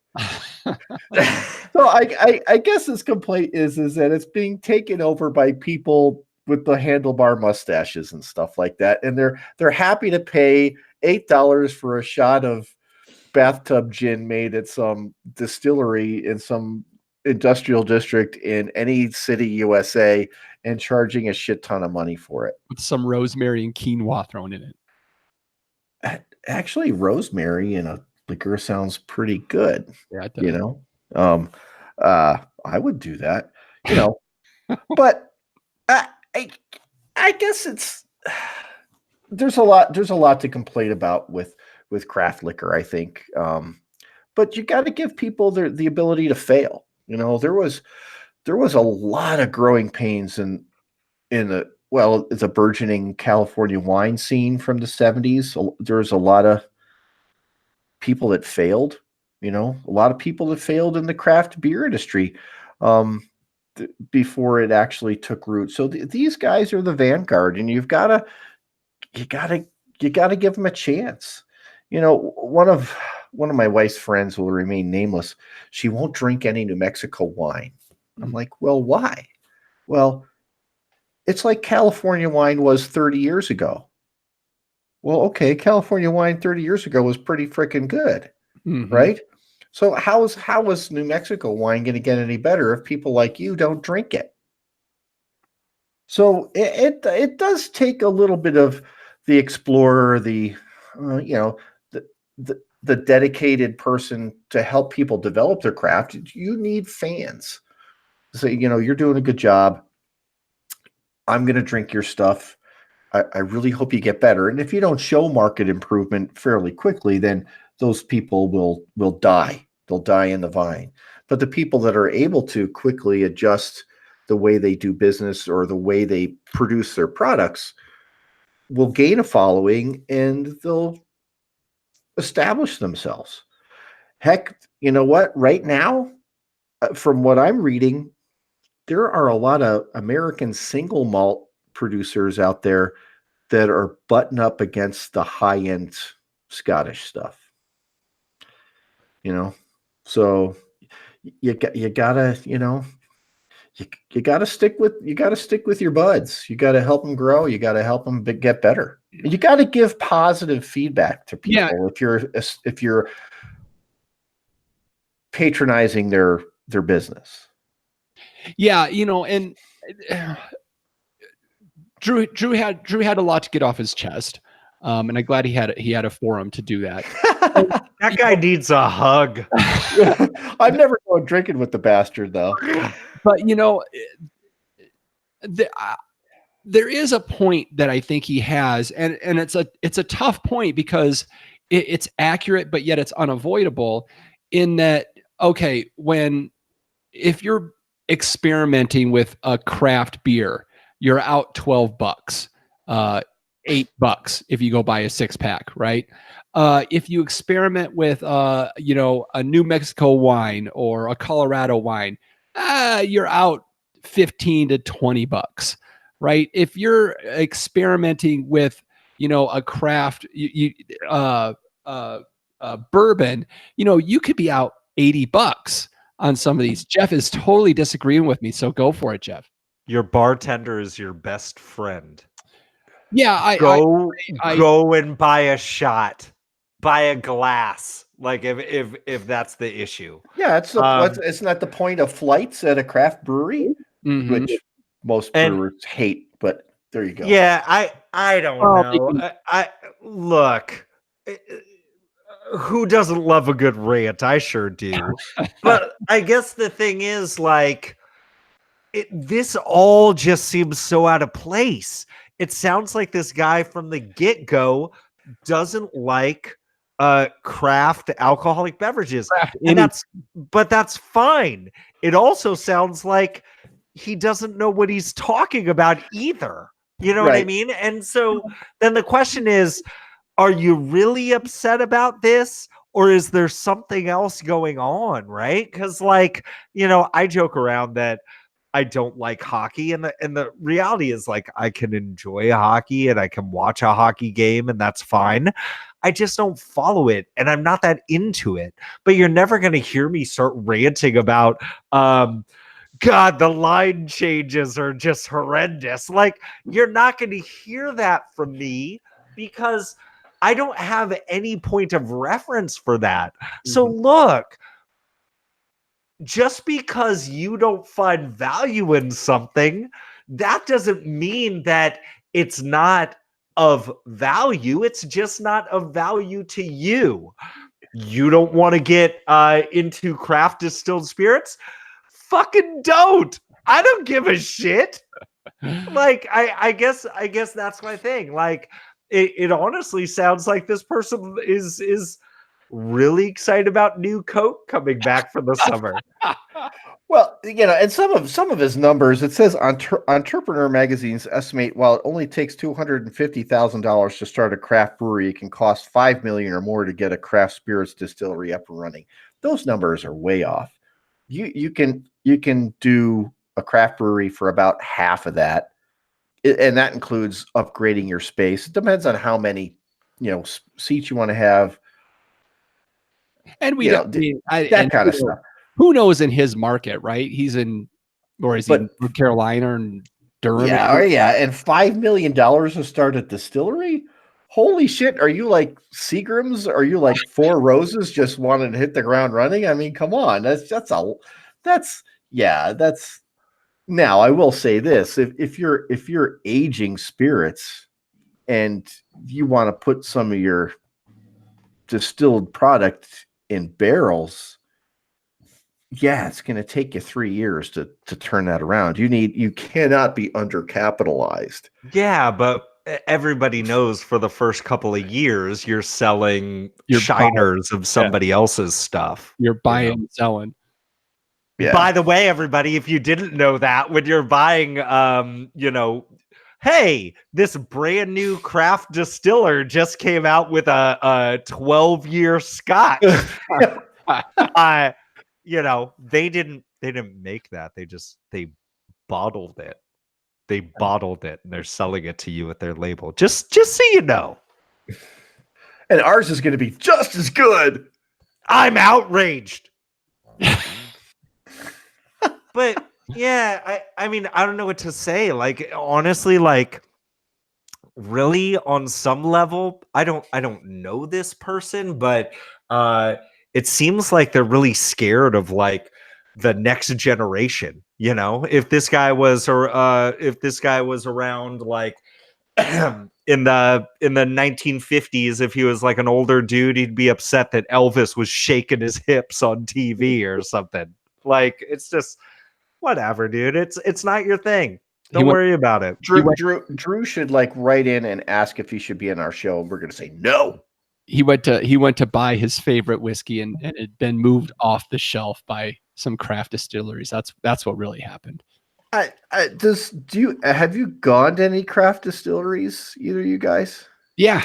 So I guess his complaint is that it's being taken over by people with the handlebar mustaches and stuff like that, and they're happy to pay $8 for a shot of bathtub gin made at some distillery in some industrial district in any city USA and charging a shit ton of money for it. With some rosemary and quinoa thrown in it. Actually, rosemary in a liquor sounds pretty good. Yeah, it does. I would do that, but I guess there's a lot to complain about with craft liquor, I think. But you got to give people the ability to fail. There was a lot of growing pains in it's a burgeoning California wine scene from the 70s. So there's a lot of people that failed, a lot of people that failed in the craft beer industry before it actually took root. So these guys are the vanguard, and you gotta give them a chance. One of my wife's friends will remain nameless. She won't drink any New Mexico wine. I'm like, well, why? Well, it's like California wine was 30 years ago. Well, okay, California wine 30 years ago was pretty freaking good, right? So how is New Mexico wine going to get any better if people like you don't drink it? So it does take a little bit of the explorer, the dedicated person to help people develop their craft. You need fans. So, you're doing a good job. I'm going to drink your stuff. I really hope you get better. And if you don't show market improvement fairly quickly, then those people will die. They'll die in the vine. But the people that are able to quickly adjust the way they do business or the way they produce their products will gain a following, and they'll establish themselves. Heck, you know what? Right now, from what I'm reading, there are a lot of American single malt producers out there that are butting up against the high-end Scottish stuff. So you gotta stick with your buds. You gotta help them grow. You gotta help them get better. You gotta give positive feedback to people. Yeah. If you're patronizing their business. Yeah, and Drew had a lot to get off his chest, and I'm glad he had a forum to do that. That guy needs a hug. I'm never going drinking with the bastard, though. But there is a point that I think he has, and it's a tough point because it's accurate, but yet it's unavoidable. In that, okay, if you're experimenting with a craft beer, you're out $12. $8 if you go buy a 6-pack, right? If you experiment with a New Mexico wine or a Colorado wine, you're out $15 to $20, right? If you're experimenting with a craft bourbon, you could be out $80 on some of these. Jeff is totally disagreeing with me, so go for it, Jeff. Your bartender is your best friend. Yeah, Go and buy a shot, buy a glass. Like if that's the issue. Yeah, it's not the point of flights at a craft brewery, which most brewers hate. But there you go. Yeah, I don't know. I look. Who doesn't love a good rant? I sure do. But I guess the thing is, like, this all just seems so out of place. It sounds like this guy from the get-go doesn't like craft alcoholic beverages. But that's fine. It also sounds like he doesn't know what he's talking about either. You know what I mean? And so then the question is, are you really upset about this, or is there something else going on, right? Because, like, I joke around that I don't like hockey, and the reality is, like, I can enjoy hockey and I can watch a hockey game, and that's fine. I just don't follow it, and I'm not that into it. But you're never going to hear me start ranting about, God, the line changes are just horrendous. Like, you're not going to hear that from me because I don't have any point of reference for that. So look, just because you don't find value in something, that doesn't mean that it's not of value. It's just not of value to you. You don't want to get into craft distilled spirits? Fucking don't. I don't give a shit. Like, I guess that's my thing. Like, it honestly sounds like this person is really excited about new Coke coming back for the summer. Well, and some of his numbers, it says Entrepreneur Magazine's estimate while it only takes $250,000 to start a craft brewery, it can cost $5 million or more to get a craft spirits distillery up and running. Those numbers are way off. You can do a craft brewery for about half of that. And that includes upgrading your space. It depends on how many, seats you want to have. And that kind of stuff. Who knows in his market, right? He's in, or is he in North Carolina and Durham? Yeah. And $5 million to start a distillery? Holy shit. Are you like Seagram's? Are you like Four Roses just wanting to hit the ground running? I mean, come on. Now, I will say this: if you're aging spirits and you want to put some of your distilled product in barrels, it's going to take you 3 years to turn that around. You cannot be undercapitalized. Yeah, but everybody knows for the first couple of years you're selling shiners of somebody else's stuff. You're buying and selling. Yeah. By the way, everybody, if you didn't know that, when you're buying, hey, this brand new craft distiller just came out with a 12-year scotch. They didn't make that. They bottled it. They bottled it and they're selling it to you with their label. Just so you know. And ours is going to be just as good. I'm outraged. But yeah, I mean, I don't know what to say. Like, honestly, like, really, on some level, I don't know this person, but it seems like they're really scared of like the next generation. If this guy was around like in the 1950s, if he was like an older dude, he'd be upset that Elvis was shaking his hips on TV or something. Like, it's just whatever, dude. It's not your thing. Don't worry about it. Drew should like write in and ask if he should be in our show, and we're going to say no. He went to buy his favorite whiskey and it had been moved off the shelf by some craft distilleries. That's what really happened. Have you gone to any craft distilleries? Either of you guys? Yeah.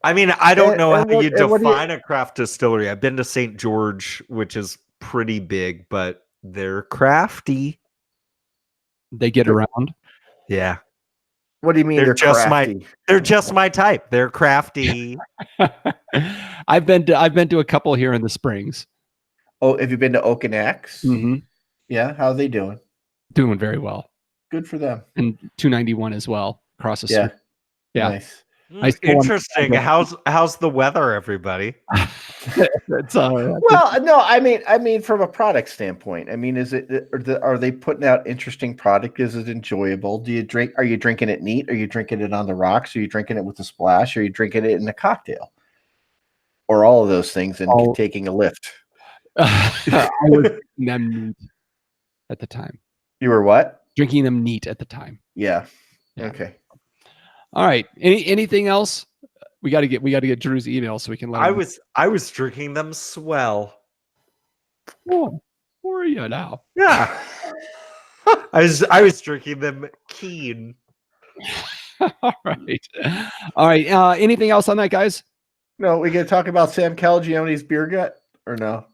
I mean, I don't know how you what do you- define a craft distillery. I've been to St. George, which is pretty big, but they're crafty. They get around. Yeah. What do you mean They're they're just crafty? They're just my type. They're crafty. I've been to a couple here in the Springs. Oh, have you been to Oak and Axe? Mm-hmm. Yeah, how are they doing? Doing very well. Good for them. And 291 as well across the Yeah. street. Yeah. Nice. Interesting. How's the weather, everybody? It's Well, no, I mean, from a product standpoint, I mean, are they putting out interesting product? Is it enjoyable? Are you drinking it neat? Are you drinking it on the rocks? Are you drinking it with a splash? Are you drinking it in a cocktail? Or all of those things and taking a lift? I was drinking them neat at the time. You were what? Drinking them neat at the time. Yeah. Yeah. Okay. All right. Anything else? We got to get Drew's email so we can let him. I was drinking them swell. Oh, where are you now? Yeah. I was drinking them keen. All right. Anything else on that, guys? No, we gonna talk about Sam Calagione's beer gut or no?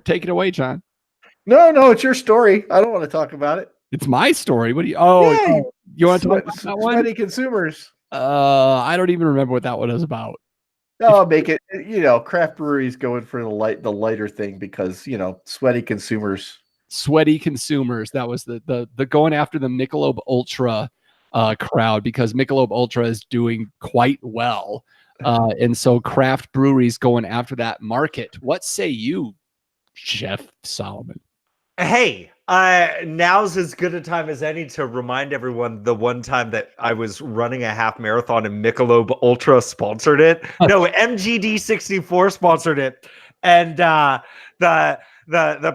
Take it away, John. No, it's your story. I don't want to talk about it. It's my story. What do you? Oh, Yay! you want to talk about that one? Sweaty consumers. I don't even remember what that one is about. No, make it. Craft breweries going for the lighter thing because sweaty consumers. Sweaty consumers. That was the going after the Michelob Ultra crowd because Michelob Ultra is doing quite well, and so craft breweries going after that market. What say you, Chef Solomon? Hey, now's as good a time as any to remind everyone the one time that I was running a half marathon and Michelob Ultra sponsored it. No, MGD 64 sponsored it, and the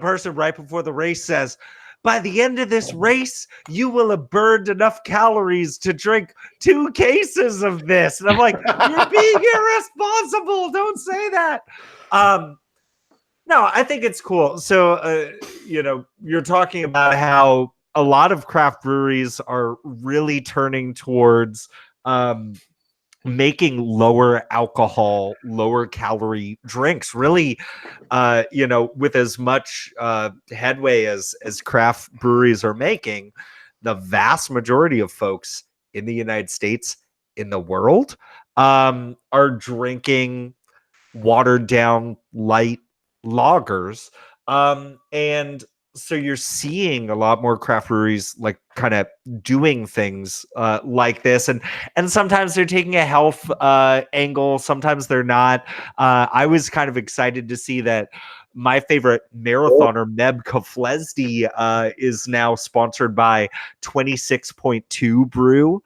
person right before the race says, "By the end of this race, you will have burned enough calories to drink 2 cases of this." And I'm like, "You're being irresponsible. Don't say that." No, I think it's cool. So, you're talking about how a lot of craft breweries are really turning towards making lower alcohol, lower calorie drinks. Really, with as much headway as craft breweries are making, the vast majority of folks in the United States, in the world, are drinking watered down light lagers, and so you're seeing a lot more craft breweries like kind of doing things like this, and sometimes they're taking a health angle, sometimes they're not. I was kind of excited to see that my favorite marathoner, Meb Keflezdi, is now sponsored by 26.2 Brew,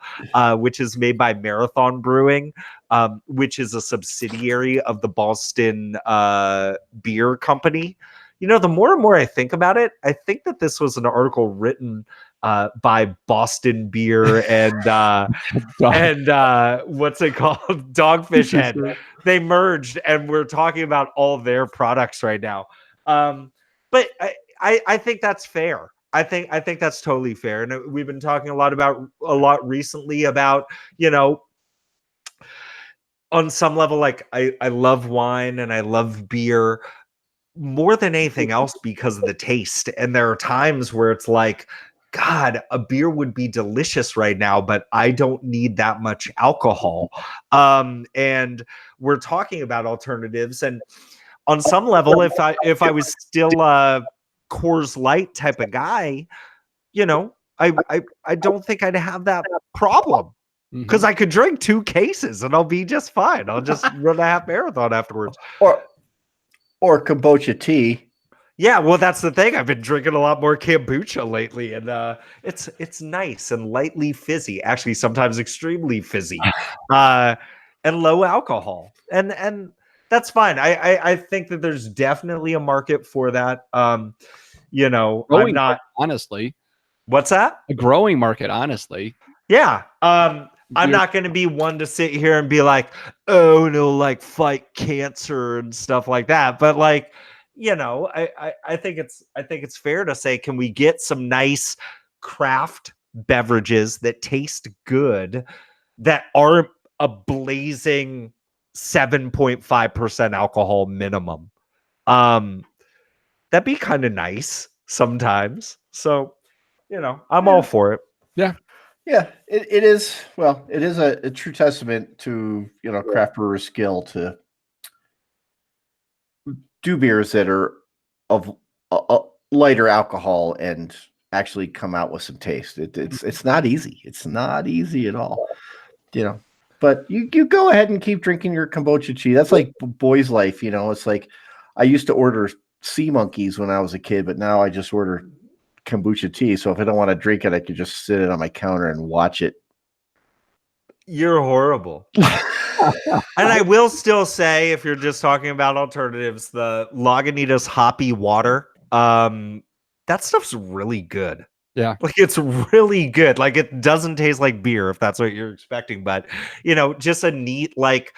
which is made by Marathon Brewing, which is a subsidiary of the Boston Beer Company. The more and more I think about it, I think that this was an article written by Boston Beer and what's it called? Dogfish Head. They merged, and we're talking about all their products right now. But I think that's fair. I think that's totally fair. And we've been talking a lot recently about, on some level, like I love wine and I love beer more than anything else because of the taste. And there are times where it's like, God, a beer would be delicious right now, but I don't need that much alcohol. And we're talking about alternatives. And on some level, if I was still a Coors Light type of guy, I don't think I'd have that problem. Because I could drink 2 cases and I'll be just fine. I'll just run a half marathon afterwards. Or kombucha tea. Yeah, well, that's the thing. I've been drinking a lot more kombucha lately, and it's nice and lightly fizzy. Actually, sometimes extremely fizzy, and low alcohol, and that's fine. I think that there's definitely a market for that. I'm not honestly. What's that? A growing market, honestly. Yeah. I'm not going to be one to sit here and be like, oh no, like fight cancer and stuff like that. But like, I think it's fair to say, can we get some nice craft beverages that taste good that aren't a blazing 7.5% alcohol minimum. That'd be kind of nice sometimes. So, I'm all for it. Yeah, it is. Well, it is a true testament to craft brewer's skill to do beers that are of a lighter alcohol and actually come out with some taste. It's not easy. It's not easy at all. But you go ahead and keep drinking your kombucha tea. That's like boy's life. It's like I used to order sea monkeys when I was a kid, but now I just order kombucha tea. So if I don't want to drink it, I could just sit it on my counter and watch it. You're horrible. And I will still say, if you're just talking about alternatives, the Lagunitas hoppy water, that stuff's really good. Yeah. Like, it's really good. Like, it doesn't taste like beer, if that's what you're expecting, but just a neat, like,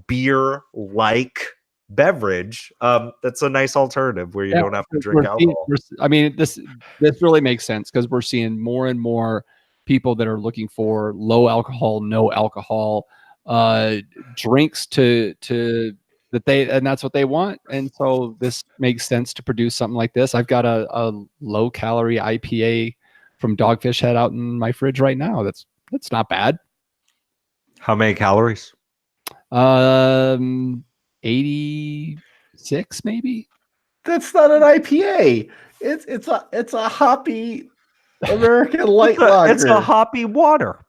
beer like beverage. That's a nice alternative where you don't have to drink alcohol. This really makes sense because we're seeing more and more people that are looking for low alcohol, no alcohol drinks and that's what they want. And so this makes sense to produce something like this. I've got a low calorie IPA from Dogfish Head out in my fridge right now. That's not bad. How many calories? 86 maybe. That's not an IPA. It's a hoppy American light lager. It's a hoppy water.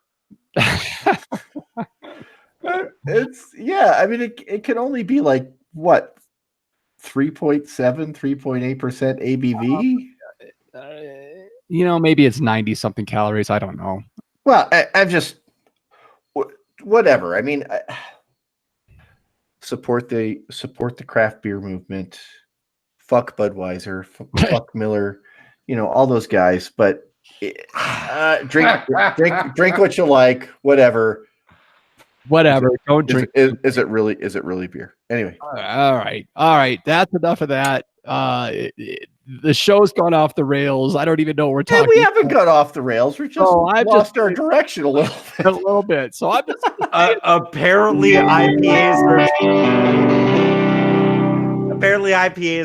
It can only be like what 3.7, 3.8% ABV. Maybe it's 90 something calories. I don't know. Well, I'm just whatever. Support the craft beer movement. Fuck Budweiser. Fuck Miller. All those guys. But drink what you like. Whatever. Don't drink. Is it really beer? Anyway. All right. That's enough of that. The show's gone off the rails. I don't even know what we're talking. We haven't got off the rails. We just lost our direction a little bit. So I'm just apparently IPAs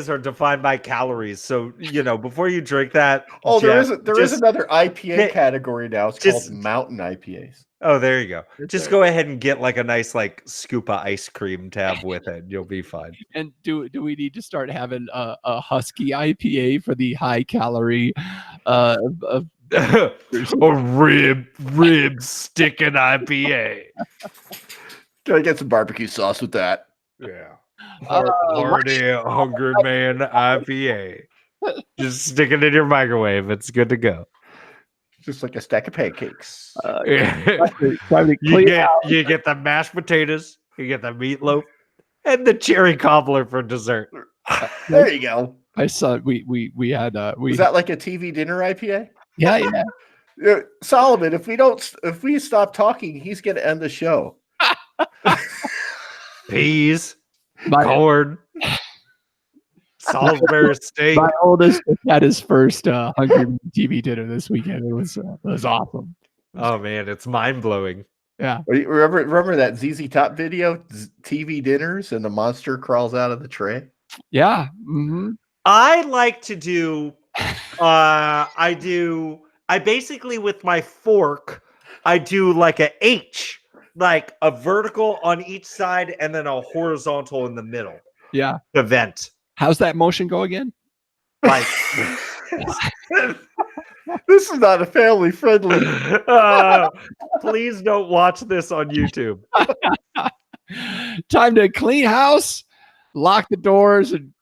are defined by calories. So before you drink that, there is another IPA category now. It's called mountain IPAs. Oh, there you go. Just go ahead and get like a nice like scoop of ice cream to have with it. You'll be fine. And do we need to start having a husky IPA for the high calorie a rib sticking IPA? Gotta get some barbecue sauce with that. Yeah. Already a Hungry Man IPA. Just stick it in your microwave. It's good to go. Just like a stack of pancakes. You get the mashed potatoes, you get the meatloaf, and the cherry cobbler for dessert. There you go. I saw we had Is that like a TV dinner IPA? Yeah. Solomon, if we stop talking, he's gonna end the show. Peas, corn, Salisbury steak. My oldest had his first Hungry TV dinner this weekend. It was awesome. Oh man, it's mind blowing. Yeah. Remember that ZZ Top video, TV dinners, and the monster crawls out of the tray? Yeah. Mm-hmm. I like to do. I basically with my fork, I do like a H, like a vertical on each side, and then a horizontal in the middle. Yeah. The vent. How's that motion go again? Like, this is not a family friendly. Please don't watch this on YouTube. Time to clean house, lock the doors, and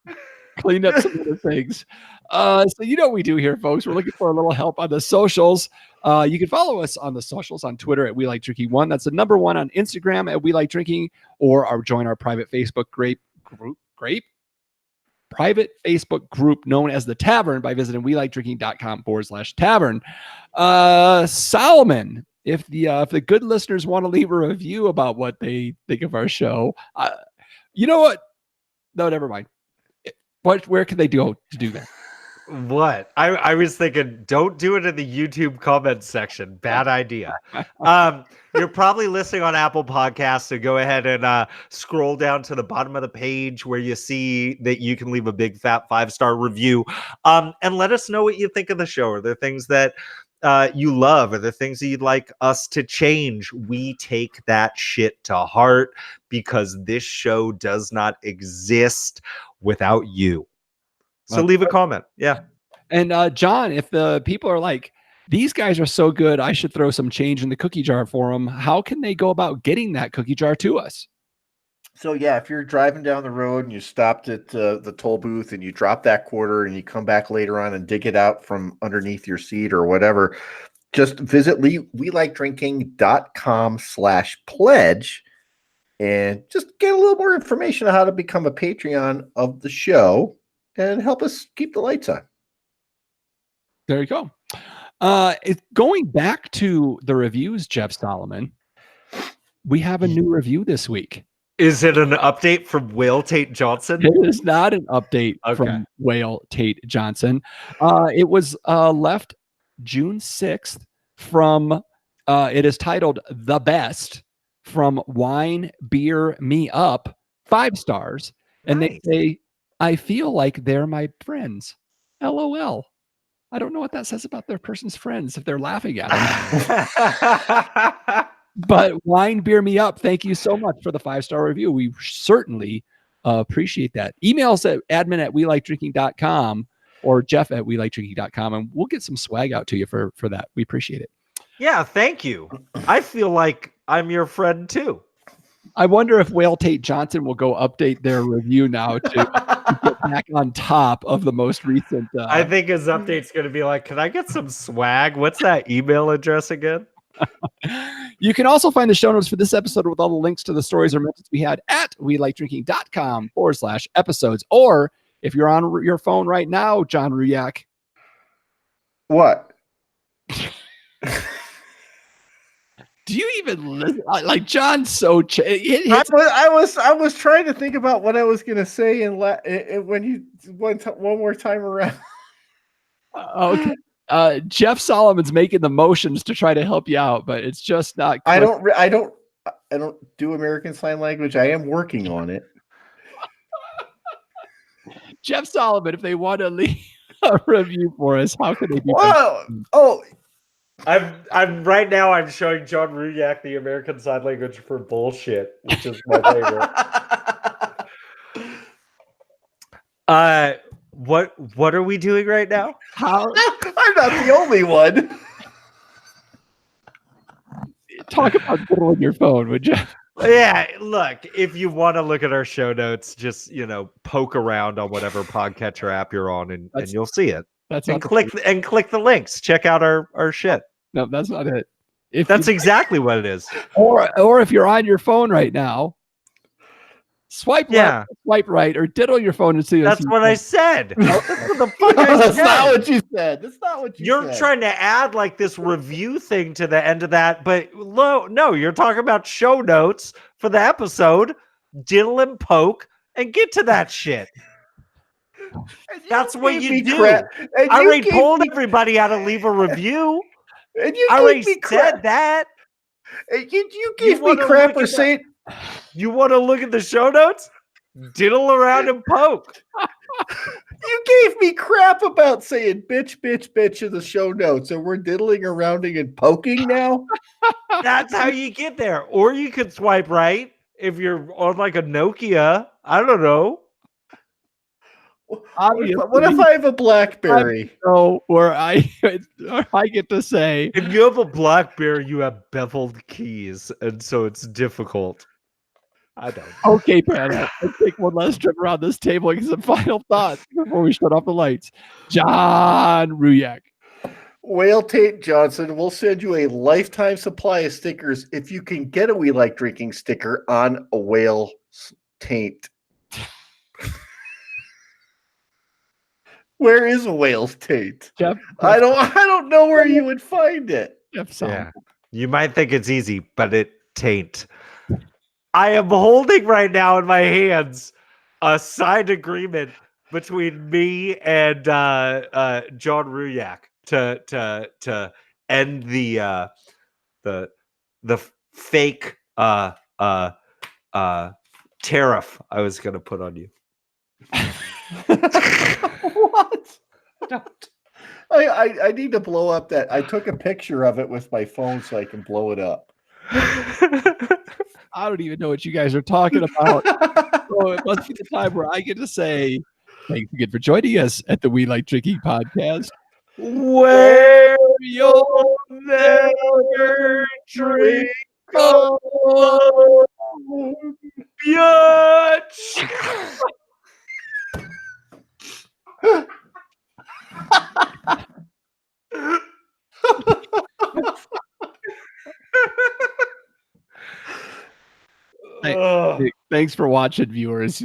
clean up some other things. So what we do here, folks. We're looking for a little help on the socials. You can follow us on the socials on Twitter at We Like Drinking 1. That's the number 1 on Instagram at We Like Drinking, or join our private Facebook private Facebook group known as The Tavern by visiting welikedrinking.com/tavern. Solomon, if the good listeners want to leave a review about what they think of our show, you know what? No, never mind. Where can they go to do that? What? I was thinking, don't do it in the YouTube comments section. Bad idea. You're probably listening on Apple Podcasts, so go ahead and scroll down to the bottom of the page where you see that you can leave a big fat 5-star review. And let us know what you think of the show. Are there things that you love? Are there things that you'd like us to change? We take that shit to heart because this show does not exist without you. So leave a comment. Yeah. And John, if the people are like, these guys are so good, I should throw some change in the cookie jar for them, how can they go about getting that cookie jar to us? So yeah, if you're driving down the road and you stopped at the toll booth and you drop that quarter and you come back later on and dig it out from underneath your seat or whatever, just visit welikedrinking.com/pledge and just get a little more information on how to become a Patreon of the show and help us keep the lights on. There you go. Going back to the reviews, Jeff Solomon, we have a new review this week. Is it an update from Whale Tate Johnson? It is not an update from Whale Tate Johnson. It was left June 6th from, it is titled The Best from Wine Beer Me Up, 5 stars. And they say, I feel like they're my friends. LOL. I don't know what that says about their person's friends if they're laughing at them. But Wine Beer Me Up, thank you so much for the 5-star review. We certainly appreciate that. Email us at admin@welikedrinking.com or jeff@welikedrinking.com, and we'll get some swag out to you for that. We appreciate it. Yeah, thank you. I feel like I'm your friend too. I wonder if Whale Tate Johnson will go update their review now to get back on top of the most recent. I think his update's going to be like, can I get some swag? What's that email address again? You can also find the show notes for this episode with all the links to the stories or mentions we had at welikedrinking.com/episodes. Or if you're on your phone right now, John Ruyak. What? Do you even listen? Like John's so I was trying to think about what I was going to say and when you one more time around. Okay. Jeff Solomon's making the motions to try to help you out, but it's just not. I don't do American Sign Language. I am working on it. Jeff Solomon, if they want to leave a review for us, how can they do Oh, I'm right now. I'm showing John Ruyak the American Sign Language for bullshit, which is my favorite. What are we doing right now? How? I'm not the only one. Talk about diddling your phone, would you? Yeah, look, if you want to look at our show notes, just poke around on whatever podcatcher app you're on, and you'll see it. That's and click the links. Check out our shit. No, that's not it. That's exactly what it is. Or if you're on your phone right now, swipe left, swipe right, or diddle your phone and see. That's what I said. That's what the fuck I said. That's not what you said. That's not what you said. You're trying to add like this review thing to the end of that, but no, you're talking about show notes for the episode. Diddle and poke and get to that shit. That's what you do. I already told everybody how to leave a review. And you I already said that. And you gave me crap for saying. You want to look at the show notes? Diddle around and poke. You gave me crap about saying bitch in the show notes, and we're diddling around and poking now. That's how you get there. Or you could swipe right if you're on like a Nokia. I don't know. What if I have a BlackBerry? So where I get to say, if you have a BlackBerry, you have beveled keys, and so it's difficult. I don't know. Okay, Pat, let's take one last trip around this table and get some final thoughts before we shut off the lights. John Ruyak. Whale Tate Johnson will send you a lifetime supply of stickers if you can get a We Like Drinking sticker on a whale taint. Where is a whale's taint? Jeff, I don't know where you would find it. Yeah. You might think it's easy, but it taint. I am holding right now in my hands a signed agreement between me and John Ruyak to end the fake tariff I was gonna put on you. What? I need to blow up that. I took a picture of it with my phone so I can blow it up. I don't even know what you guys are talking about. So it must be the time where I get to say, thanks again for joining us at the We Like Drinking podcast. Where you'll never drink alone, bitch. Thanks for watching, viewers.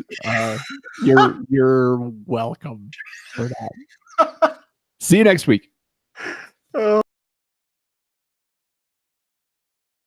You're welcome for that. See you next week. Oh.